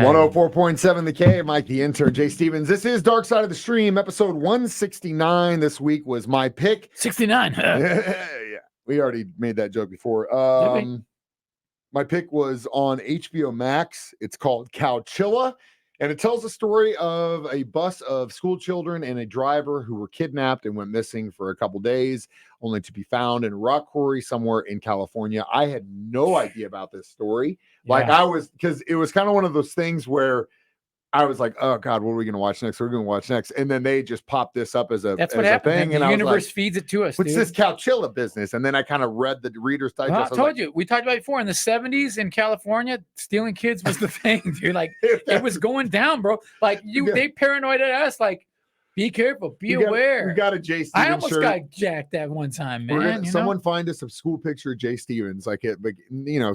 right. 104.7 The K, Mike the Intern, Jay Stevens. This is Dark Side of the Stream, episode 169. This week was my pick. 69. Yeah, we already made that joke before. My pick was on HBO Max. It's called Cowchilla, and it tells the story of a bus of school children and a driver who were kidnapped and went missing for a couple days, only to be found in a rock quarry somewhere in California. I had no idea about this story. Because it was kind of one of those things where I was like, oh God, what are we going to watch next? We're going to watch next. And then they just popped this up as a thing. And the universe feeds it to us. What's this Cowchilla business? And then I kind of read the Reader's Digest. I told you, we talked about it before in the 70s in California, stealing kids was the thing, dude. Like it was going down, bro. Like they paranoid at us, like, be careful, be aware. We got a Jay Stevens I almost got jacked that one time, man. Someone find us a school picture of Jay Stevens, like it,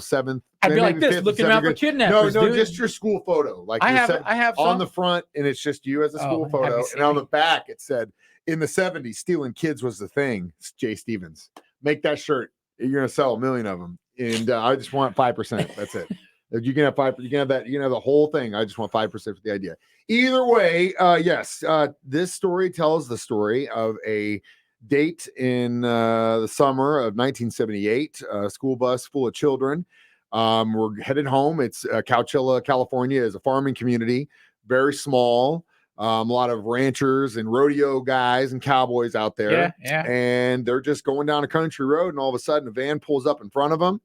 seventh. I'd be like this, looking out for kidnappers. No, just your school photo. Like I have on the front, and it's just you as a school photo, and on the back it said, "In the 70s, stealing kids was the thing." It's Jay Stevens. Make that shirt. You're gonna sell 1 million of them, and I just want 5%. That's it. You can have 5%. You can have that. You can have the whole thing. I just want 5% for the idea. Either way, yes. This story tells the story of a date in the summer of 1978. A school bus full of children. We're headed home. It's Cowchilla, California, is a farming community, very small. A lot of ranchers and rodeo guys and cowboys out there. Yeah. And they're just going down a country road, and all of a sudden, a van pulls up in front of them.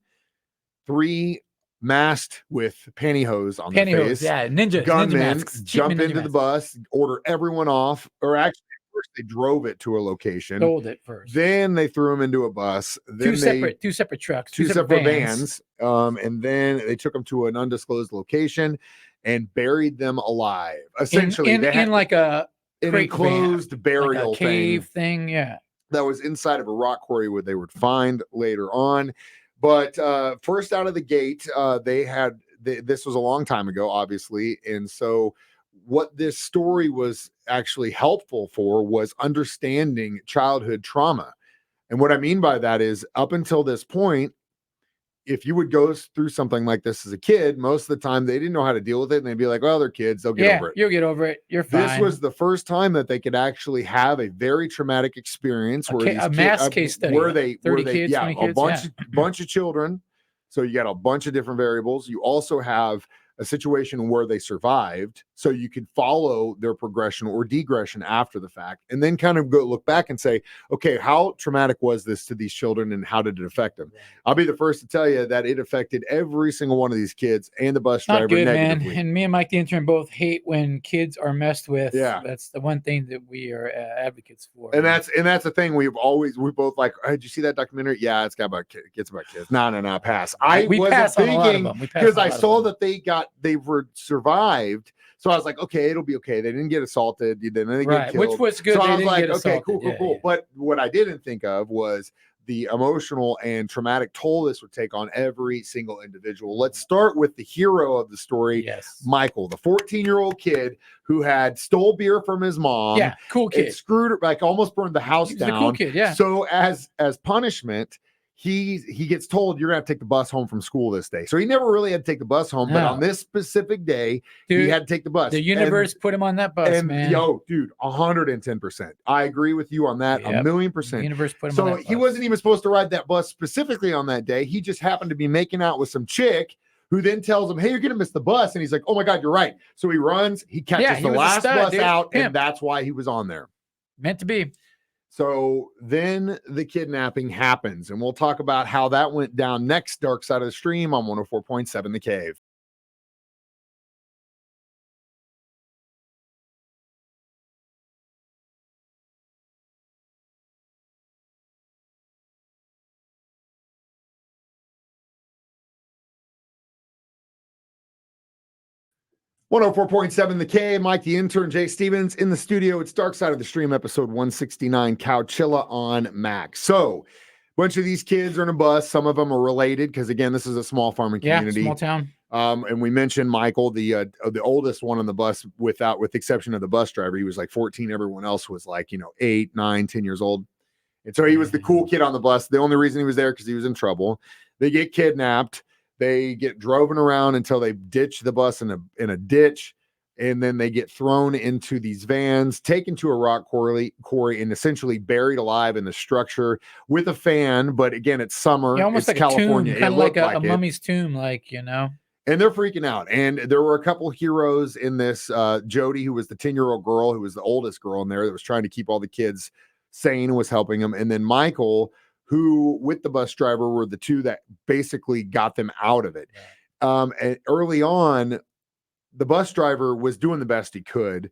3 masked with pantyhose on their face. Yeah, gunmen jump into the bus, order everyone off, or actually first they drove it to a location. Sold it first. Then they threw them into a bus. Then two separate trucks, two separate vans. And then they took them to an undisclosed location and buried them alive. Essentially, in like an enclosed burial like a cave thing. Yeah, that was inside of a rock quarry where they would find later on. But first out of the gate, this was a long time ago, obviously. And so what this story was actually helpful for was understanding childhood trauma. And what I mean by that is up until this point, if you would go through something like this as a kid, most of the time they didn't know how to deal with it. And they'd be like, well, they're kids. They'll get over it. You'll get over it. You're fine. This was the first time that they could actually have a very traumatic experience a mass case study. Where they, 30 kids, 20 kids, bunch of children. So you got a bunch of different variables. You also have a situation where they survived, so you could follow their progression or degression after the fact, and then kind of go look back and say, okay, how traumatic was this to these children and how did it affect them? I'll be the first to tell you that it affected every single one of these kids and the bus driver negatively. Man. And me and Mike the Intern both hate when kids are messed with. Yeah, that's the one thing that we are advocates for. And that's the thing we both like. Hey, did you see that documentary? Yeah, it's about kids. No, pass. We wasn't thinking because I saw that they were survived. So I was like, okay, it'll be okay. They didn't get assaulted. They didn't get killed. Which was good. So I was like, okay, cool. But what I didn't think of was the emotional and traumatic toll this would take on every single individual. Let's start with the hero of the story, Michael, the 14-year-old kid who had stole beer from his mom. Yeah, cool kid. Screwed her, like almost burned the house down. A cool kid, yeah. So as punishment, he gets told you're gonna have to take the bus home from school this day. So he never really had to take the bus home, but on this specific day, he had to take the bus. The universe put him on that bus, man. Yo, dude, 110%. I agree with you on that. 1,000,000%. The universe put him on that bus. So he wasn't even supposed to ride that bus specifically on that day. He just happened to be making out with some chick who then tells him, hey, you're gonna miss the bus. And he's like, oh my God, you're right. So he runs, he catches the last bus out, and that's why he was on there. Meant to be. So then the kidnapping happens, and we'll talk about how that went down next. Dark Side of the Stream on 104.7 The Cave. .7 The K, Mike the Intern, Jay Stevens in the studio. It's Dark Side of the Stream, episode 169, Cowchilla on Max. So, a bunch of these kids are in a bus. Some of them are related because, again, this is a small farming community. Small town. And we mentioned Michael, the oldest one on the bus, with the exception of the bus driver. He was like 14. Everyone else was like, 8, 9, 10 years old. And so he was the cool kid on the bus. The only reason he was there because he was in trouble. They get kidnapped. They get driven around until they ditch the bus in a ditch. And then they get thrown into these vans, taken to a rock quarry, and essentially buried alive in the structure with a fan. But again, it's summer. Yeah, almost it's like California. A tomb, kind of like a it. mummy's tomb, And they're freaking out. And there were a couple heroes in this. Jody, who was the 10-year-old girl, who was the oldest girl in there that was trying to keep all the kids sane, was helping them. And then Michael, who with the bus driver were the two that basically got them out of it. And early on, the bus driver was doing the best he could,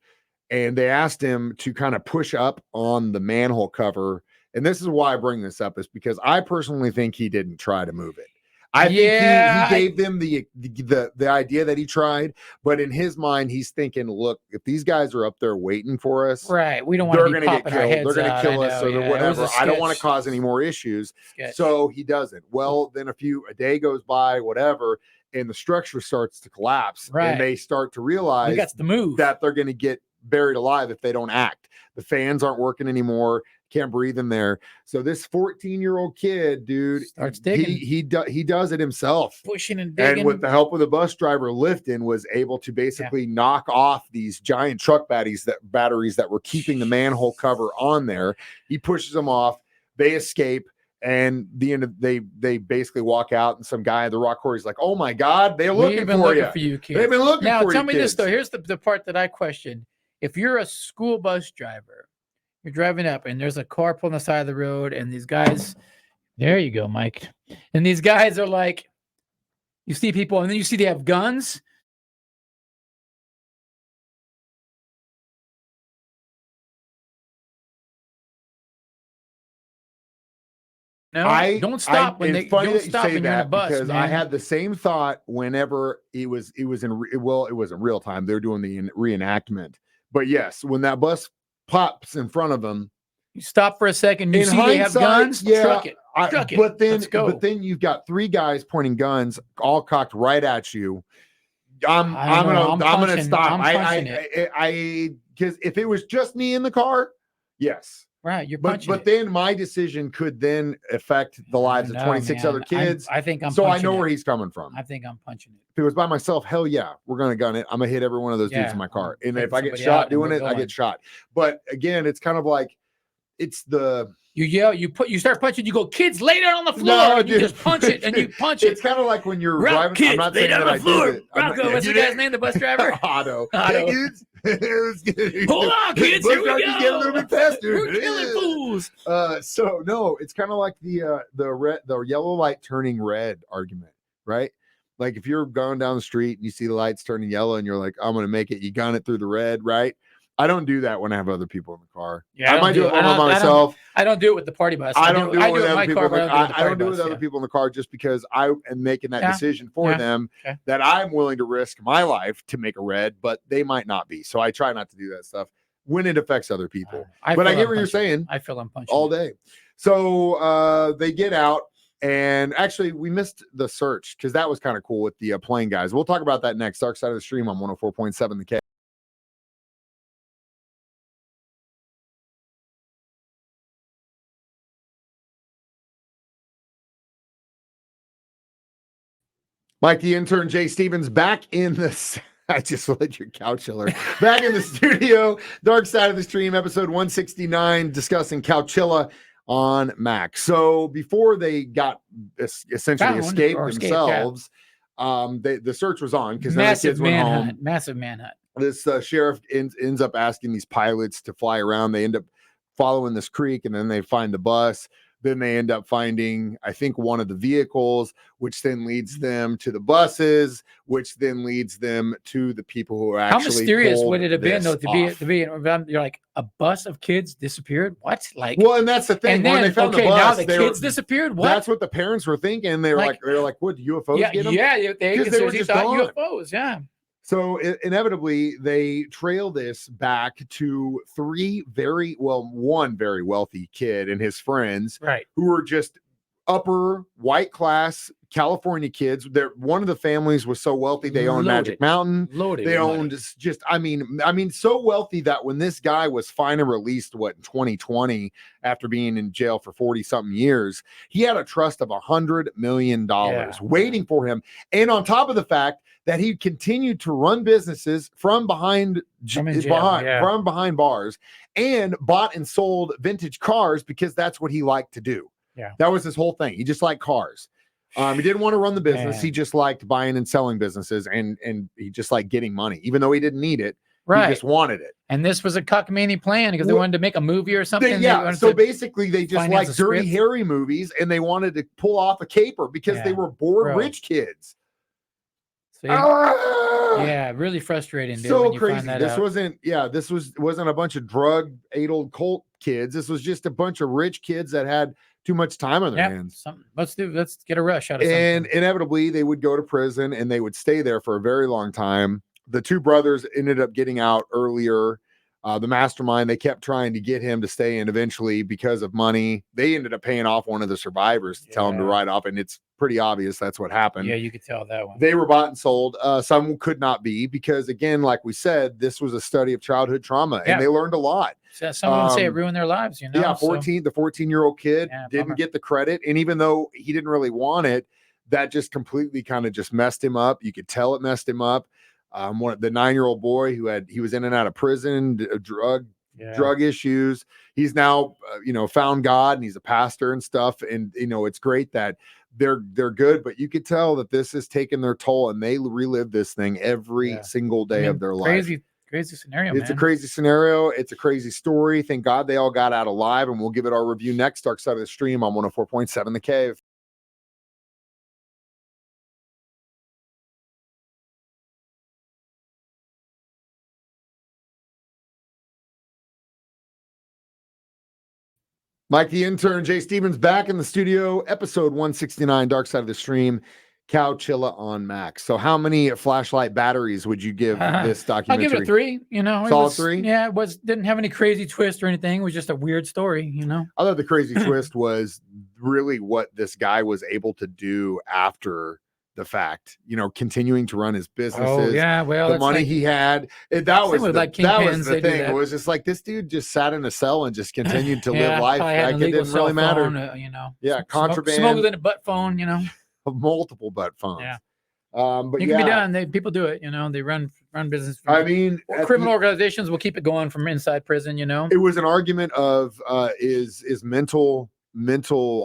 and they asked him to kind of push up on the manhole cover. And this is why I bring this up, is because I personally think he didn't try to move it. I think he gave them the idea that he tried, but in his mind, he's thinking, look, if these guys are up there waiting for us, right? We don't want to be popping our heads. They're going to kill us or whatever. I don't want to cause any more issues. So he doesn't. Well, then a day goes by, whatever, and the structure starts to collapse, and they start to realize that they're going to get buried alive if they don't act. The fans aren't working anymore. Can't breathe in there. So this 14-year-old kid, dude, starts digging. He does it himself, pushing and digging, and with the help of the bus driver lifting, was able to basically knock off these giant truck batteries that were keeping the manhole cover on there. He pushes them off. They escape. And they basically walk out, and some guy at the rock quarry is like, "Oh my God, they're looking for you, kids. They've been looking for you." Now, tell me this though. Here's the part that I question: if you're a school bus driver, you're driving up, and there's a car pulling the side of the road, and these guys, there you go, Mike, and these guys are like, you see people, and then you see they have guns. No, don't stop when it's funny don't that you stop say when you're in a that, bus, because man. I had the same thought whenever it wasn't real time. They're doing the reenactment, but yes, when that bus pops in front of them, you stop for a second. You see they have guns. Truck it. But then you've got three guys pointing guns, all cocked right at you. I'm gonna stop. Because if it was just me in the car, yes. Right, you're punching. But then my decision could then affect the lives of 26 other kids. I think I'm. So I know where he's coming from. I think I'm punching it. If it was by myself, hell yeah, we're gonna gun it. I'm gonna hit every one of those dudes in my car, and if I get shot doing it, I get shot. But again, it's kind of like you yell, you start punching, you go, "Kids, lay down on the floor!" And you just punch it, and you punch it. It's kind of like when you're driving. Kids, I'm not saying that I did it. Rocco, what's the guy's name? The bus driver? Otto. Hey, kids. Hold on, kids. Here we go. Get a little bit faster. We're killing fools. So no, it's kind of like the yellow light turning red argument, right? Like if you're going down the street and you see the lights turning yellow, and you're like, "I'm gonna make it." You gun it through the red, right? I don't do that when I have other people in the car. Yeah, I might do it by myself. I don't do it with the party bus. I don't do it with other people. I don't do it with other people in the car, just because I am making that decision for them, that I'm willing to risk my life to make a red, but they might not be. So I try not to do that stuff when it affects other people. But I get what you're saying. I feel I'm punching all day. So they get out. And actually, we missed the search, because that was kind of cool with the plane guys. We'll talk about that next. Dark Side of the Stream on 104.7 The K. Mike, the intern, Jay Stevens, back in the... I just let your Cowchilla back in the studio. Dark Side of the Stream, episode 169, discussing Cowchilla on Mac. So before they got essentially escaped themselves, the search was on, because the kids went home. Massive manhunt. This sheriff ends up asking these pilots to fly around. They end up following this creek, and then they find the bus. Then they end up finding, I think, one of the vehicles, which then leads them to the buses, which then leads them to the people who are actually. How mysterious would it have been, though, to be? You're like, a bus of kids disappeared. What? Like, well, and that's the thing. And then, when they found the bus, now the kids disappeared. What? That's what the parents were thinking. They were like, what, UFOs? Yeah, get them? Yeah, they were just gone. UFOs. Yeah. So inevitably, they trail this back to one very wealthy kid and his friends, right, who were just upper white class California kids. One of the families was so wealthy they owned Magic Mountain. They owned just, I mean, so wealthy that when this guy was finally released, in 2020, after being in jail for 40 something years, he had a trust of $100 million waiting for him. And on top of the fact that he continued to run businesses from behind bars and bought and sold vintage cars because that's what he liked to do. Yeah. That was his whole thing. He just liked cars. He didn't want to run the business. He just liked buying and selling businesses, and he just liked getting money, even though he didn't need it. Right. He just wanted it. And this was a cockamamie plan because they wanted to make a movie or something. So basically they just like Dirty Harry movies, and they wanted to pull off a caper because they were bored rich kids. See? Yeah, really frustrating. Dude, so crazy. This wasn't a bunch of drug-addled cult kids. This was just a bunch of rich kids that had too much time on their hands. Let's get a rush out of something. And inevitably they would go to prison and they would stay there for a very long time. The two brothers ended up getting out earlier. The mastermind, they kept trying to get him to stay in eventually because of money. They ended up paying off one of the survivors to tell him to ride off, and it's pretty obvious that's what happened. Yeah, you could tell that one. They were bought and sold. Some could not be because, again, like we said, this was a study of childhood trauma, and they learned a lot. So some would say it ruined their lives, you know? Yeah, the 14-year-old kid didn't get the credit, and even though he didn't really want it, that just completely kind of just messed him up. You could tell it messed him up. The 9-year-old boy he was in and out of prison, drug issues. He's now, found God, and he's a pastor and stuff. And, it's great that they're good, but you could tell that this is taking their toll, and they relive this thing every single day of their life. Crazy scenario. It's a crazy scenario. It's a crazy story. Thank God they all got out alive, and we'll give it our review next. Dark Side of the Stream on 104.7 The Cave. Mike the Intern, Jay Stevens back in the studio, episode 169, Dark Side of the Stream, Cowchilla on Max. So how many flashlight batteries would you give this documentary? I'll give it 3, Solid 3? Yeah, didn't have any crazy twist or anything. It was just a weird story, I thought the crazy twist was really what this guy was able to do after the fact, continuing to run his businesses. Oh, yeah, well, the money he had. That was the thing. It was just like this dude just sat in a cell and just continued to live life. Like it didn't really matter. Contraband. Smuggled in a butt phone, multiple butt phones. Yeah. But it can be done. People do it, they run business. Criminal organizations will keep it going from inside prison, It was an argument of is mental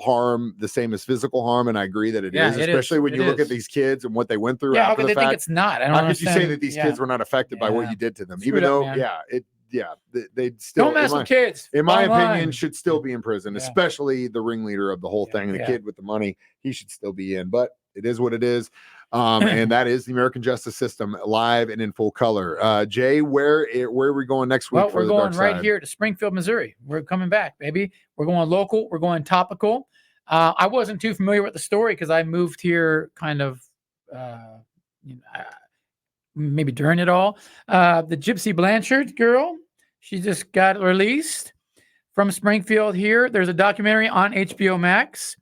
harm the same as physical harm, and I agree that it is, especially when you look at these kids and what they went through. How could they think it's not? How could you say that these kids were not affected by what you did to them? Even though, they still don't mess with kids. In my opinion, should still be in prison, especially the ringleader of the whole thing, the kid with the money. He should still be in, but it is what it is. And that is the American justice system, live and in full color. Jay, where are we going next week? Well, we're going right here to Springfield, Missouri. We're coming back, baby. We're going local. We're going topical. I wasn't too familiar with the story because I moved here kind of maybe during it all. The Gypsy Blanchard girl, she just got released from Springfield here. There's a documentary on HBO Max.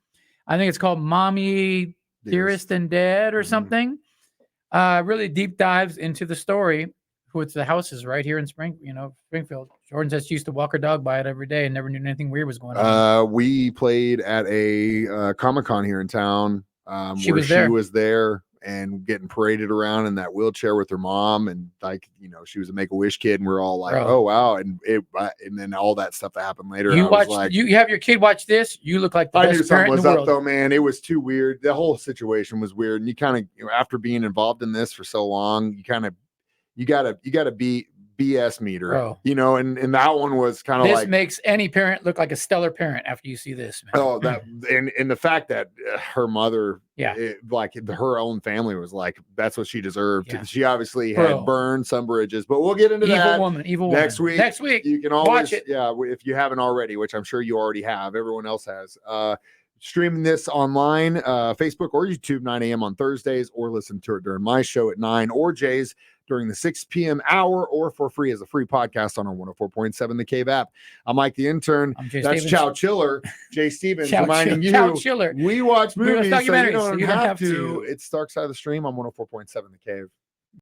I think it's called Mommy Dearest and Dead or something. Really deep dives into the story. The house is right here in Springfield. Jordan says she used to walk her dog by it every day and never knew anything weird was going on. We played at a Comic-Con here in town. She was there and getting paraded around in that wheelchair with her mom, and she was a Make-A-Wish kid, and we're all like, oh wow, and then all that stuff that happened later. You have your kid watch this. You look like the best parent in the world. Though, man. It was too weird. The whole situation was weird, and you kind of, after being involved in this for so long, you gotta be BS meter, and that one was kind of this makes any parent look like a stellar parent after you see this, man. Oh, that and the fact that her mother, her own family was like, that's what she deserved. She obviously had burned some bridges, but we'll get into evil woman next week. You can always watch it. Yeah, if you haven't already, which I'm sure you already have. Everyone else has. Streaming this online, Facebook or YouTube, 9 a.m. on Thursdays, or listen to it during my show at 9 or Jay's during the 6 p.m. hour or for free as a free podcast on our 104.7 The Cave app. I'm Mike the Intern. That's Cowchilla. Jay Stevens reminding you, we watch movies so you don't have to. It's Dark Side of the Stream on 104.7 The Cave.